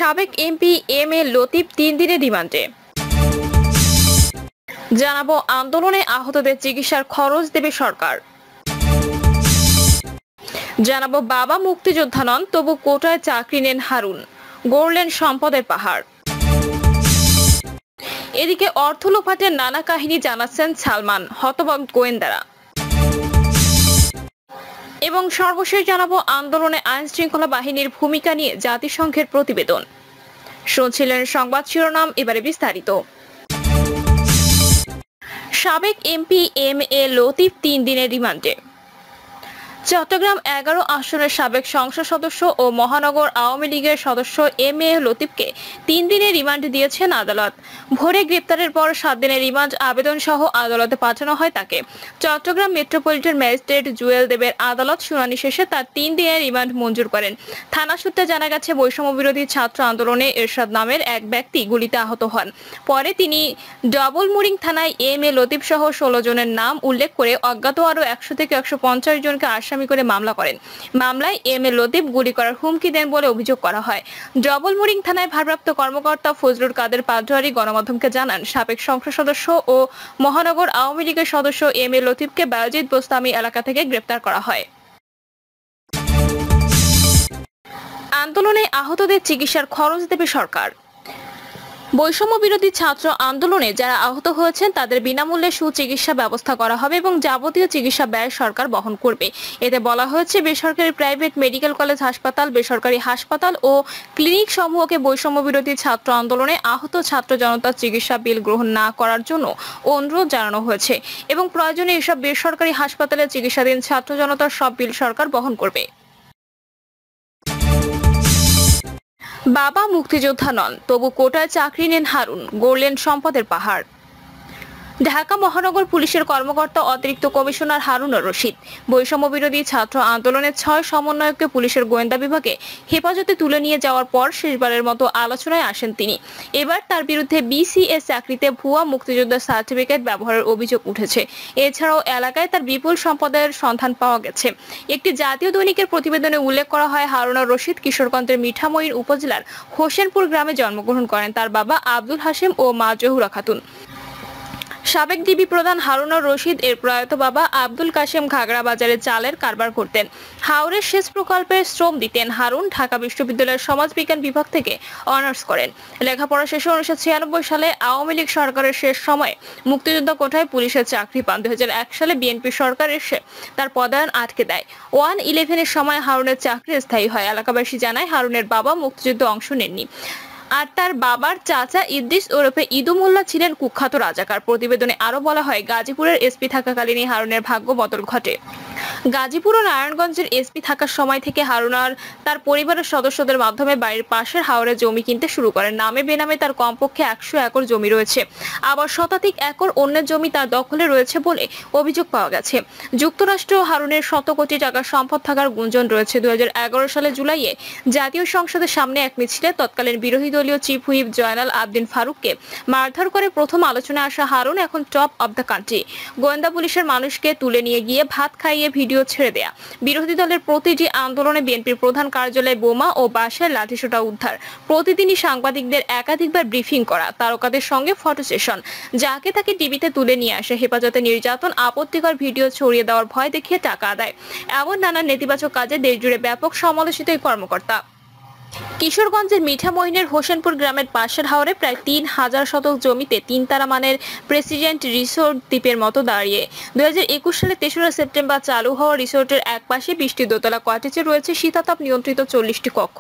সাবেক MP M A Latif 3 দিনের রিমান্ডে। জানাবো আন্দোলনে আহতদের চিকিৎসার খরচ দেবে সরকার। জানাবো বাবা মুক্তিযোদ্ধা নন, তবু কোটায় চাকরি নেন হারুন, গড়লেন সম্পদের পাহাড়। এদিকে অর্থ লোপাটের নানা কাহিনী জানাচ্ছেন সালমান, হতবাক গোয়েন্দারা। এবং সর্বশেষ জানাবো আন্দোলনে আইন শৃঙ্খলা বাহিনীর ভূমিকা নিয়ে জাতিসংঘের প্রতিবেদন। শুনছিলেন সংবাদ শিরোনাম, এবারে বিস্তারিত। সাবেক এমপি এম এ লতিফ 3 দিনের রিমান্ডে। চট্টগ্রাম 11 আসনের সাবেক সংসদ সদস্য ও মহানগর আওয়ামী লীগের সদস্য এম এ লতিফকে 3 দিনের রিমান্ড দিয়েছেন আদালত। ভোরে গ্রেপ্তারের পর 7 দিনের রিমান্ড আবেদন সহ আদালতে পাঠানো হয় তাকে। চট্টগ্রাম মেট্রোপলিটন ম্যাজিস্ট্রেট জুয়েল দেবের আদালত শুনানি শেষে তার 3 দিনের রিমান্ড মঞ্জুর করেন। থানা সূত্রে জানা গেছে, বৈষম্য বিরোধী ছাত্র আন্দোলনে এরশাদ নামের এক ব্যক্তি গুলিতে আহত হন। পরে তিনি ডবল মুরিং থানায় এম এ লতিফ সহ 16 জনের নাম উল্লেখ করে অজ্ঞাত আরো 100 থেকে 150 জনকে আসামি করে মামলা করেন। মামলায় এম এ লতিফ গুলি করার হুমকি দেন বলে অভিযোগ করা হয়। ডবল মুরিং থানায় ভারপ্রাপ্ত কর্মকর্তা ফজলুল কাদের পাটোয়ারি গণমাধ্যমকে জানান, সাবেক সংসদ সদস্য ও মহানগর আওয়ামী লীগের সদস্য এম এ লতিফকে বায়েজিদ বোস্তামি এলাকা থেকে গ্রেপ্তার করা হয়। আন্দোলনে আহতদের চিকিৎসার খরচ দেবে সরকার। বৈষম্য বিরোধী ছাত্র আন্দোলনে যারা আহত হয়েছেন তাদের বিনামূল্যে সুচিকিৎসা ব্যবস্থা করা হবে এবং যাবতীয় চিকিৎসা ব্যয় সরকার বহন করবে। এতে বলা হয়েছে, বেসরকারি প্রাইভেট মেডিকেল কলেজ হাসপাতাল, বেসরকারি হাসপাতাল ও ক্লিনিক সমূহকে বৈষম্য বিরোধী ছাত্র আন্দোলনে আহত ছাত্র জনতার চিকিৎসা বিল গ্রহণ না করার জন্য অনুরোধ জানানো হয়েছে এবং প্রয়োজনে এসব বেসরকারি হাসপাতালে চিকিৎসাধীন ছাত্র জনতার সব বিল সরকার বহন করবে। বাবা মুক্তিযোদ্ধা নন, তবু কোটায় চাকরি নেন হারুন, গড়লেন সম্পদের পাহাড়। ঢাকা মহানগর পুলিশের কর্মকর্তা অতিরিক্ত কমিশনার হারুন রশিদ বৈষম্য বিরোধী ছাত্র আন্দোলনের 6 সমন্বয়ককে পুলিশের গোয়েন্দা বিভাগে হেফাজতে তুলে নিয়ে যাওয়ার পর শেষবারের মতো আলোচনায় আসেন তিনি। এবার তার বিরুদ্ধে বিসিএস চাকরিতে ভুয়া মুক্তিযোদ্ধার সার্টিফিকেট ব্যবহারের অভিযোগ উঠেছে। এছাড়াও এলাকায় তার বিপুল সম্পদের সন্ধান পাওয়া গেছে। একটি জাতীয় দৈনিকের প্রতিবেদনে উল্লেখ করা হয়, হারুন রশিদ কিশোরগঞ্জের মিঠামইন উপজেলার হোসেনপুর গ্রামে জন্মগ্রহণ করেন। তার বাবা আব্দুল হাশেম ও মা জহুরা খাতুন। সাবেক ডিবি প্রধান হারুন রশিদ এর প্রয়াত বাবা আব্দুল কাশেম ঘাগড়া বাজারে চালের কারবার করতেন। হাওরের সেচ প্রকল্পে শ্রম দিতেন। হারুন ঢাকা বিশ্ববিদ্যালয়ের সমাজবিজ্ঞান বিভাগ থেকে অনার্স করেন। লেখাপড়া শেষে 1996 সালে আওয়ামী লীগ সরকারের শেষ সময়ে মুক্তিযোদ্ধা কোটায় পুলিশের চাকরি পান। 2001 সালে বিএনপি সরকার এসে তার পদায়ন আটকে দেয়। 1-11 এর সময় হারুনের চাকরি স্থায়ী হয়। এলাকাবাসী জানায়, হারুনের বাবা মুক্তিযুদ্ধে অংশ নেননি, আর তার বাবার চাচা ইদ্রিস ওরফে ইদু মোল্লা ছিলেন কুখ্যাত রাজাকার। প্রতিবেদনে আরো বলা হয়, গাজীপুরের এসপি থাকাকালীনই হারুনের ভাগ্য বদল ঘটে। গাজীপুর ও নারায়ণগঞ্জের এসপি থাকার সময় থেকে হারুন আর তার পরিবারের সদস্যদের মাধ্যমে বাড়ির পাশের হাওরে জমি কিনতে শুরু করেন। নামে বেনামে তার কমপক্ষে 100 একর জমি রয়েছে, আবার শতাধিক একর অন্যের জমি তার দখলে রয়েছে বলে অভিযোগ পাওয়া গেছে। যুক্তরাষ্ট্র হারুনের 100 কোটি টাকার সম্পদ থাকার গুঞ্জন রয়েছে। 2011 সালে জুলাইয়ে জাতীয় সংসদের সামনে এক মিছিলে তৎকালীন বিরোধী দলীয় চিফ হুইপ জয়নাল আবদিন ফারুককে মারধর করে প্রথম আলোচনায় আসা হারুন এখন টপ অব দ্য কান্ট্রি। গোয়েন্দা পুলিশের মানুষকে তুলে নিয়ে গিয়ে ভাত খাইয়ে ভিডিও ছেড়ে দেয়া, বিরোধী দলের প্রতিটি আন্দোলনে বিএনপির প্রধান কার্যালয়ে বোমা ও বাঁশের লাঠিসোঁটা উদ্ধার, প্রতিদিনই সাংবাদিকদের একাধিকবার ব্রিফিং করা, তারকাদের সঙ্গে ফটো সেশন, যাকে তাকে টিভিতে তুলে নিয়ে আসে হেফাজতে নির্যাতন, আপত্তিকর ভিডিও ছড়িয়ে দেওয়ার ভয় দেখিয়ে টাকা আদায়, এমন নানা নেতিবাচক কাজে দেশজুড়ে ব্যাপক সমালোচিত এই কর্মকর্তা। কিশোরগঞ্জের মিঠামইনের হোসেনপুর গ্রামের পাশের হাওরে প্রায় 3000 শতক জমিতে 3 তারা মানের প্রেসিডেন্ট রিসোর্ট দ্বীপের মতো দাঁড়িয়ে 2021 সালে 3রা সেপ্টেম্বর চালু হওয়া রিসোর্টের এক পাশে 20টি দোতলা কটেজে রয়েছে শীতাতাপ নিয়ন্ত্রিত 40টি কক্ষ,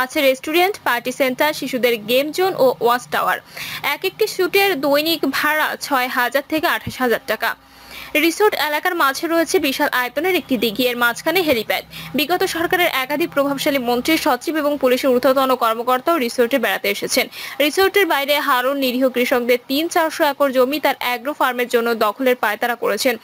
আছে রেস্টুরেন্ট, পার্টি সেন্টার, শিশুদের গেম জোন ও ওয়াচ টাওয়ার। এক একটি স্যুটের দৈনিক ভাড়া 6000 থেকে 28000 টাকা। রিসোর্ট এলাকার মাঝে রয়েছে বিশাল আয়তনের একটি দিঘি, এর মাঝখানে হেলিপ্যাড। বিগত সরকারের একাধিক প্রভাবশালী মন্ত্রী, সচিব এবং পুলিশের ঊর্ধ্বতন কর্মকর্তাও রিসোর্টে বেড়াতে এসেছেন। রিসোর্টের বাইরে হারুন নিরীহ কৃষকদের 300-400 একর জমি তার অ্যাগ্রো ফার্মের জন্য দখলের পায়তারা করেছেন।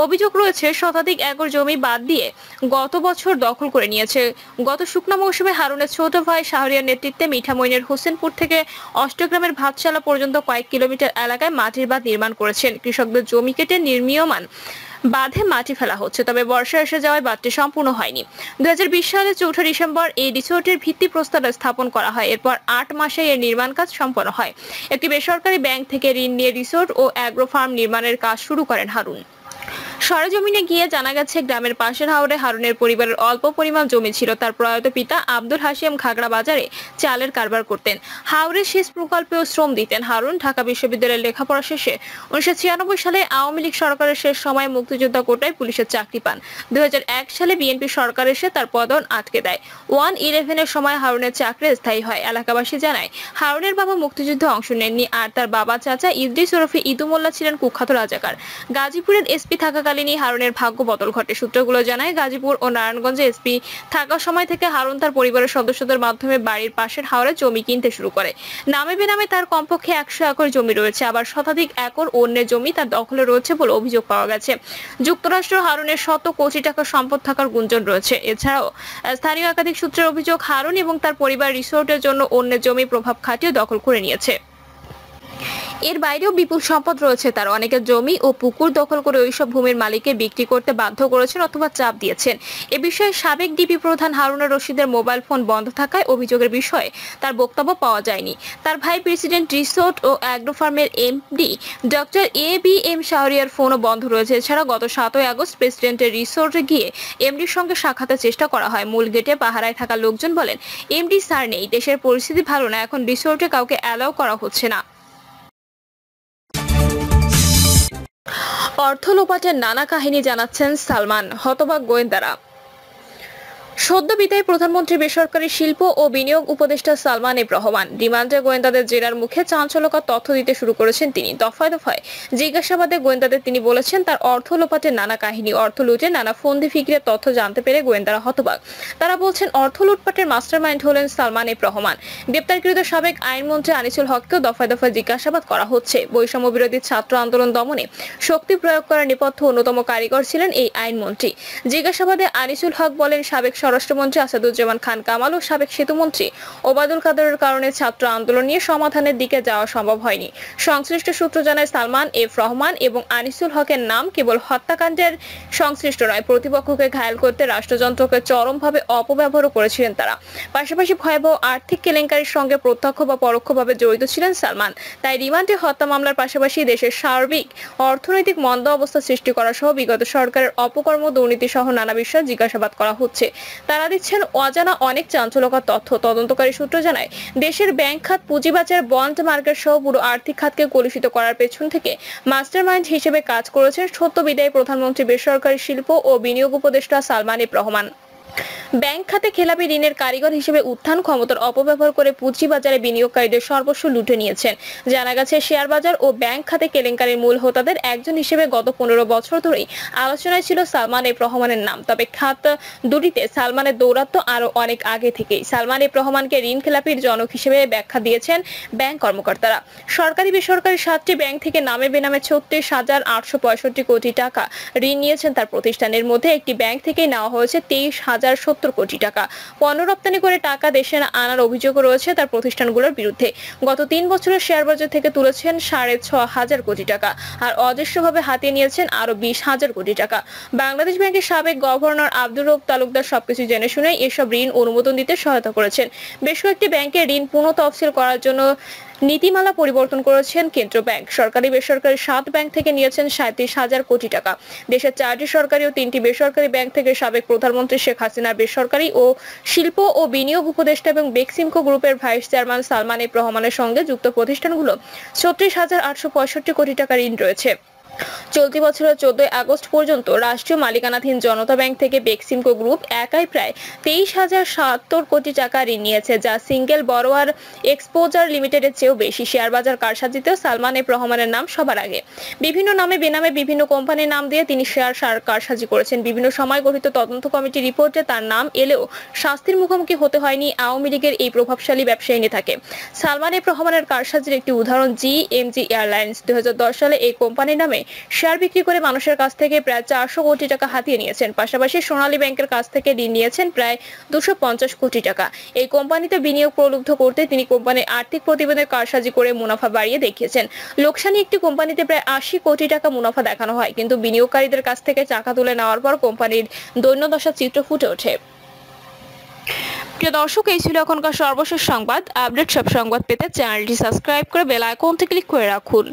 অভিযোগ রয়েছে, শতাধিক একর জমি বাদ দিয়ে গত বছর দখল করে নিয়েছে। গত শুকনো মৌসুমে হারুনের ছোট ভাই শাহরিয়ার নেতৃত্বে মিঠামইনের হোসেনপুর থেকে অষ্টগ্রামের ভাতশালা পর্যন্ত কয়েক কিলোমিটার এলাকায় মাটির বাঁধ নির্মাণ করেছেন। কৃষকদের জমি কেটে নির্মীয়মান বাঁধে মাটি ফেলা হচ্ছে, তবে বর্ষা এসে যাওয়ায় বাঁধটি সম্পূর্ণ হয়নি। 2020 সালে 4 ডিসেম্বর এই রিসোর্টের ভিত্তিপ্রস্তর স্থাপন করা হয়। এরপর 8 মাসে এর নির্মাণ কাজ সম্পন্ন হয়। একটি বেসরকারি ব্যাংক থেকে ঋণ নিয়ে রিসোর্ট ও অ্যাগ্রো ফার্ম নির্মাণের কাজ শুরু করেন হারুন। সরেজমিনে গিয়ে জানা গেছে, গ্রামের পাশের হাওরে হারুনের পরিবারের অল্প পরিমাণ জমি ছিল। তার প্রয়াত পিতা আব্দুল হাশিম খাগড়া বাজারে চালের কারবার করতেন। হাওরে সেচ প্রকল্পেও শ্রম দিতেন হারুন। ঢাকা বিশ্ববিদ্যালয়ের লেখাপড়া শেষে 1996 সালে আওয়ামী লীগ সরকারের শেষ সময়ে মুক্তিযোদ্ধা কোটায় পুলিশের চাকরি পান। 2001 সালে বিএনপি সরকার এসে তার পদন আটকে দেয়। 1/11 সময় হারুনের চাকরি স্থায়ী হয়। এলাকাবাসী জানায়, হারুনের বাবা মুক্তিযুদ্ধে অংশ নেননি, আর তার বাবা চাচা ইদ্রিস ওরফে ইদু মোল্লা ছিলেন কুখ্যাত রাজাকার। গাজীপুরের এসপি থাকাকালীনই হারুনের ভাগ্য বদল ঘটে। সূত্রগুলো জানায়, গাজীপুর ও নারায়ণগঞ্জে এসপি থাকার সময় থেকে হারুন তার পরিবারের সদস্যদের মাধ্যমে বাড়ির পাশের হাওরে জমি কিনতে শুরু করে। নামে বেনামে তার কমপক্ষে 100 একর জমি রয়েছে, আবার শতাধিক একর অন্যের জমি তার দখলে রয়েছে বলে অভিযোগ পাওয়া গেছে। যুক্তরাষ্ট্র হারুনের শত কোটি টাকা সম্পদ থাকার গুঞ্জন রয়েছে। এছাড়াও স্থানীয় একাধিক সূত্রের অভিযোগ, হারুন এবং তার পরিবার রিসোর্টের জন্য অন্যের জমি প্রভাব খাটিয়ে দখল করে নিয়েছে। এর বাইরেও বিপুল সম্পদ রয়েছে তার। অনেকের জমি ও পুকুর দখল করে ওইসব ভূমির মালিককে বিক্রি করতে বাধ্য করেছেন অথবা চাপ দিয়েছেন। এ বিষয়ে সাবেক ডিবি প্রধান হারুনুর রশিদের মোবাইল ফোন বন্ধ থাকায় অভিযোগের বিষয়ে তার বক্তব্য পাওয়া যায়নি। তার ভাই প্রেসিডেন্ট রিসোর্ট ও অ্যাগ্রো ফার্মের এমডি ডক্টর ABM শাহরিয়ার ফোনও বন্ধ রয়েছে। এছাড়া গত 7 আগস্ট প্রেসিডেন্টের রিসোর্টে গিয়ে এমডির সঙ্গে সাক্ষাতের চেষ্টা করা হয়। মূল গেটে পাহারায় থাকা লোকজন বলেন, এমডি স্যার নেই, দেশের পরিস্থিতি ভালো না, এখন রিসোর্টে কাউকে অ্যালাউ করা হচ্ছে না। অর্থ লোপাটের নানা কাহিনী জানাচ্ছেন সালমান, হতবাক গোয়েন্দারা। সদ্য বিদায়ী প্রধানমন্ত্রী বেসরকারি শিল্প ও বিনিয়োগ উপদেষ্টা সালমান এফ রহমান রিমান্ডে গোয়েন্দাদের জেরার মুখে চাঞ্চল্যকর তথ্য দিতে শুরু করেছেন তিনি। দফায় দফায় জিজ্ঞাসাবাদে গোয়েন্দাদের তিনি বলেছেন, তার অর্থ লোপাটের নানা কাহিনী, অর্থ লুটে নানা ফন্দি ফিকিরের তথ্য জানতে পেরে গোয়েন্দারা হতবাক। তারা বলছেন, অর্থ লুটপাটের মাস্টারমাইন্ড হলেন সালমান এফ রহমান। গ্রেপ্তারকৃত সাবেক আইনমন্ত্রী আনিসুল হককেও দফায় দফায় জিজ্ঞাসাবাদ করা হচ্ছে। বৈষম্য বিরোধী ছাত্র আন্দোলন দমনে শক্তি প্রয়োগ করার নেপথ্যে অন্যতম কারিগর ছিলেন এই আইনমন্ত্রী। জিজ্ঞাসাবাদে আনিসুল হক বলেন, সাবেক স্বরাষ্ট্রমন্ত্রী আসাদুজ্জামান খান কামাল ও সাবেক সেতুমন্ত্রী ওবায়দুল কাদেরের কারণে ছাত্র আন্দোলন নিয়ে সমাধানের দিকে যাওয়া সম্ভব হয়নি। সংশ্লিষ্ট সূত্র জানায়, সালমান এফ রহমান এবং আনিসুল হকের নাম কেবল হত্যাকাণ্ডের সংশ্লিষ্ট নয়, প্রতিপক্ষকে ঘায়েল করতে রাষ্ট্রযন্ত্রকে চরমভাবে অপব্যবহারও করেছিলেন তারা। পাশাপাশি ভয়াবহ আর্থিক কেলেঙ্কারির সঙ্গে প্রত্যক্ষ বা পরোক্ষভাবে জড়িত ছিলেন সালমান। তাই রিমান্ডে হত্যা মামলার পাশাপাশি দেশের সার্বিক অর্থনৈতিক মন্দা অবস্থা সৃষ্টি করা সহ বিগত সরকারের অপকর্ম, দুর্নীতি সহ নানা বিষয়ে জিজ্ঞাসাবাদ করা হচ্ছে। তারা দিচ্ছেন অজানা অনেক চাঞ্চল্যকর তথ্য। তদন্তকারী সূত্র জানায়, দেশের ব্যাংক খাত, পুঁজিবাজার, বন্ড মার্কেট সহ পুরো আর্থিক খাতকে কলুষিত করার পেছন থেকে মাস্টারমাইন্ড হিসেবে কাজ করেছেন সদ্য বিদায়ী প্রধানমন্ত্রী বেসরকারি শিল্প ও বিনিয়োগ উপদেষ্টা সালমান এফ রহমান। ব্যাংক খাতে খেলাপি ঋণের কারিগর হিসেবে উত্থান, ক্ষমতার অপব্যবহার করে পুঁজিবাজারে বিনিয়োগকারীদের সর্বস্ব লুটে নিয়েছেন। জানা গেছে, শেয়ার বাজার ও ব্যাংক খাতে কেলেঙ্কারির মূল হোতাদের একজন হিসেবে গত 15 বছর ধরেই আলোচনায় ছিল সালমান এফ রহমানের নাম। তবে খাত দুটিতে সালমানের দৌরাত্ম্য আরো অনেক আগে থেকেই। সালমান এফ রহমানকে ঋণ খেলাপির জনক হিসেবে ব্যাখ্যা দিয়েছেন ব্যাংক কর্মকর্তারা। সরকারি বেসরকারি 7টি ব্যাংক থেকে নামে বেনামে 36,865 কোটি টাকা ঋণ নিয়েছেন তার প্রতিষ্ঠানের মধ্যে একটি ব্যাংক থেকেই নেওয়া হয়েছে 23,070 কোটি টাকা। পণ্য রপ্তানি করে টাকা দেশে আনার অভিযোগও রয়েছে তার প্রতিষ্ঠানগুলোর বিরুদ্ধে। গত 3 বছরে শেয়ার বাজার থেকে তুলেছেন 6,500 কোটি টাকা, আর অদৃশ্যভাবে হাতিয়ে নিয়েছেন আরো 20,000 কোটি টাকা। বাংলাদেশ ব্যাংকের সাবেক গভর্নর আব্দুর রউফ তালুকদার সবকিছু জেনে শুনে এসব ঋণ অনুমোদন দিতে সহায়তা করেছেন। বেশ কয়েকটি ব্যাংকের ঋণ পুনঃ তফসিল করার জন্য নীতিমালা পরিবর্তন করেছেন কেন্দ্রীয় ব্যাংক। সরকারি বেসরকারি 7 ব্যাংক থেকে নিয়েছেন 37,000 কোটি টাকা। দেশের 4টি সরকারি ও 3টি বেসরকারি ব্যাংক থেকে সাবেক প্রধানমন্ত্রী শেখ হাসিনার বেসরকারি ও শিল্প ও বিনিয়োগ উপদেষ্টা এবং বেক্সিমকো গ্রুপের ভাইস চেয়ারম্যান সালমান এফ রহমানের সঙ্গে যুক্ত প্রতিষ্ঠানগুলো 36,865 কোটি টাকা ঋণ রয়েছে। চলতি বছরের 14 আগস্ট পর্যন্ত রাষ্ট্রীয় মালিকানাধীন জনতা ব্যাংক থেকে বেক্সিমকো গ্রুপ একাই প্রায় 23,070 কোটি টাকা ঋণ নিয়েছে, যা সিঙ্গেল বরোয়ার এক্সপোজার লিমিটেডের চেয়েও বেশি। শেয়ার বাজার কারসাজিতেও সালমান এফ রহমানের নাম সবার আগে। বিভিন্ন নামে বেনামে বিভিন্ন কোম্পানির নাম দিয়ে তিনি শেয়ার কারসাজি করেছেন। বিভিন্ন সময় গঠিত তদন্ত কমিটি রিপোর্টে তার নাম এলেও শাস্তির মুখোমুখি হতে হয়নি আওয়ামী লীগের এই প্রভাবশালী ব্যবসায়ী নেতাকে। সালমান এফ রহমানের কারসাজির একটি উদাহরণ GMG এয়ারলাইন্স। 2010 সালে এই কোম্পানির নামে শেয়ার বিক্রি করে মানুষের কাছ থেকে প্রায় 400 কোটি টাকা হাতিয়ে নিয়েছেন। পাশাপাশি সোনালী ব্যাংকের কাছ থেকে ঋণ নিয়েছেন প্রায় 250 কোটি টাকা। এই কোম্পানিতে বিনিয়োগ প্রলুব্ধ করতে তিনি কোম্পানির আর্থিক প্রতিবেদনের কারসাজি করে মুনাফা বাড়িয়ে দেখিয়েছেন। লোকসানি একটি কোম্পানিতে প্রায় 80 কোটি টাকা মুনাফা দেখানো হয়, কিন্তু বিনিয়োগকারীদের কাছ থেকে টাকা তুলে নেওয়ার পর কোম্পানির দৈন্যদশার চিত্র ফুটে ওঠে। প্রিয় দর্শক, এই ছিল এখনকার সর্বশেষ সংবাদ। আপডেট সব সংবাদ পেতে চ্যানেলটি সাবস্ক্রাইব করে বেল আইকনটি ক্লিক করে রাখুন।